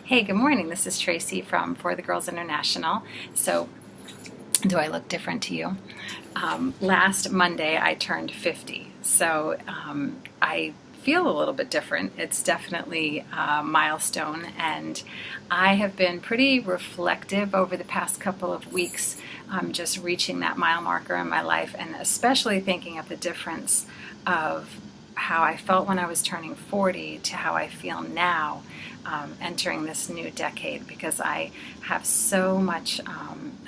Hey, good morning. This is Tracy from For the Girls International. So, do I look different to you? Last Monday, I turned 50. I feel a little bit different. It's definitely a milestone, and I have been pretty reflective over the past couple of weeks, just reaching that mile marker in my life, and especially thinking of the difference of how I felt when I was turning 40 to how I feel now, entering this new decade, because I have so much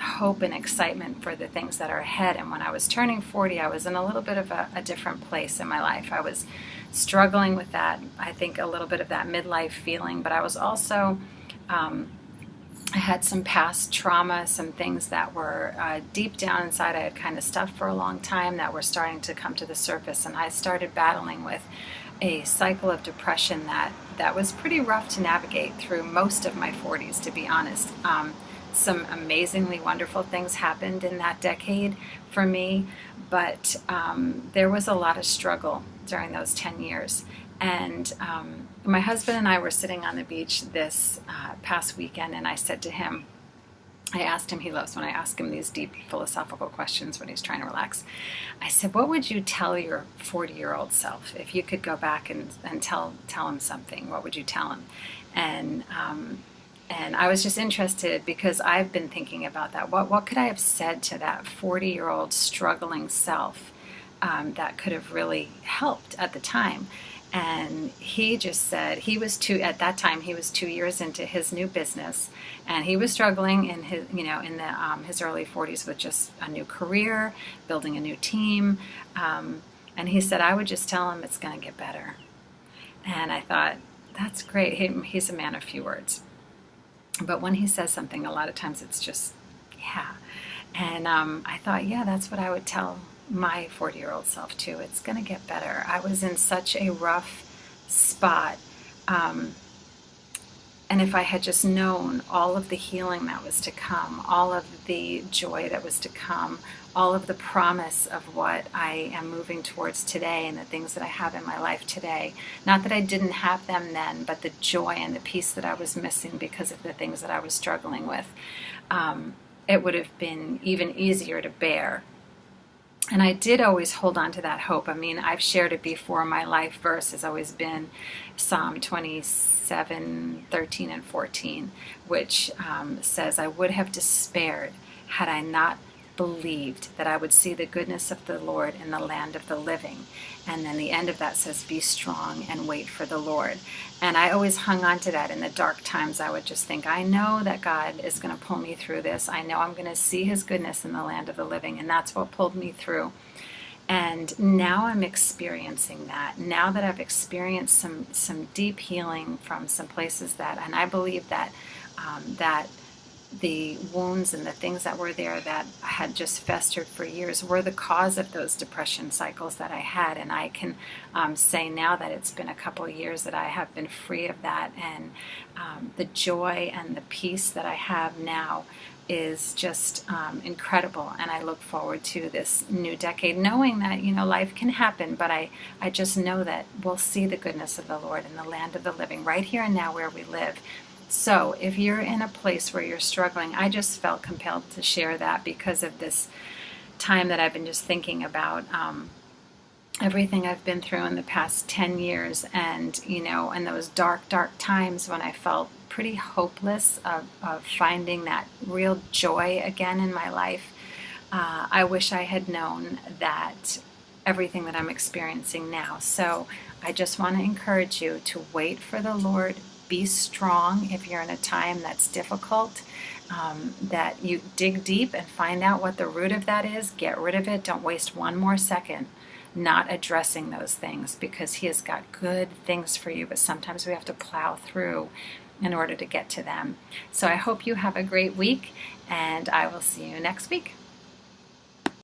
hope and excitement for the things that are ahead. And when I was turning 40, I was in a little bit of a different place in my life. I was struggling with that, I think a little bit of that midlife feeling, but I was also I had some past trauma, some things that were deep down inside I had kind of stuffed for a long time that were starting to come to the surface. And I started battling with a cycle of depression that was pretty rough to navigate through most of my 40s, to be honest. Some amazingly wonderful things happened in that decade for me, but there was a lot of struggle during those 10 years. And my husband and I were sitting on the beach this past weekend, and I said to him, I asked him, he loves when I ask him these deep philosophical questions when he's trying to relax. I said, what would you tell your 40-year-old self? If you could go back and tell him something, what would you tell him? And I was just interested because I've been thinking about that. What could I have said to that 40-year-old struggling self that could have really helped at the time? And he just said at that time he was 2 years into his new business, and he was struggling in his, his early 40s with just a new career, building a new team. And he said, I would just tell him it's going to get better. And I thought, that's great. He's a man of few words. But when he says something, a lot of times it's just, yeah. And I thought, yeah, that's what I would tell my 40-year-old self too. It's going to get better. I was in such a rough spot. And if I had just known all of the healing that was to come, all of the joy that was to come, all of the promise of what I am moving towards today and the things that I have in my life today, not that I didn't have them then, but the joy and the peace that I was missing because of the things that I was struggling with, it would have been even easier to bear. And I did always hold on to that hope. I mean, I've shared it before. My life verse has always been Psalm 27, 13, and 14, which says, I would have despaired had I not believed that I would see the goodness of the Lord in the land of the living. And then the end of that says, be strong and wait for the Lord. And I always hung on to that. In the dark times, I would just think, I know that God is going to pull me through this. I know I'm going to see his goodness in the land of the living. And that's what pulled me through. And now I'm experiencing that. Now that I've experienced some deep healing from some places and I believe that that the wounds and the things that were there that had just festered for years were the cause of those depression cycles that I had. And I can say now that it's been a couple of years that I have been free of that. And the joy and the peace that I have now is just incredible. And I look forward to this new decade, knowing that, life can happen, but I just know that we'll see the goodness of the Lord in the land of the living right here and now where we live. So if you're in a place where you're struggling, I just felt compelled to share that because of this time that I've been just thinking about everything I've been through in the past 10 years. And, in those dark times when I felt pretty hopeless of finding that real joy again in my life, I wish I had known that everything that I'm experiencing now. So I just want to encourage you to wait for the Lord. Be strong if you're in a time that's difficult, that you dig deep and find out what the root of that is. Get rid of it. Don't waste one more second not addressing those things, because he has got good things for you, but sometimes we have to plow through in order to get to them. So I hope you have a great week, and I will see you next week.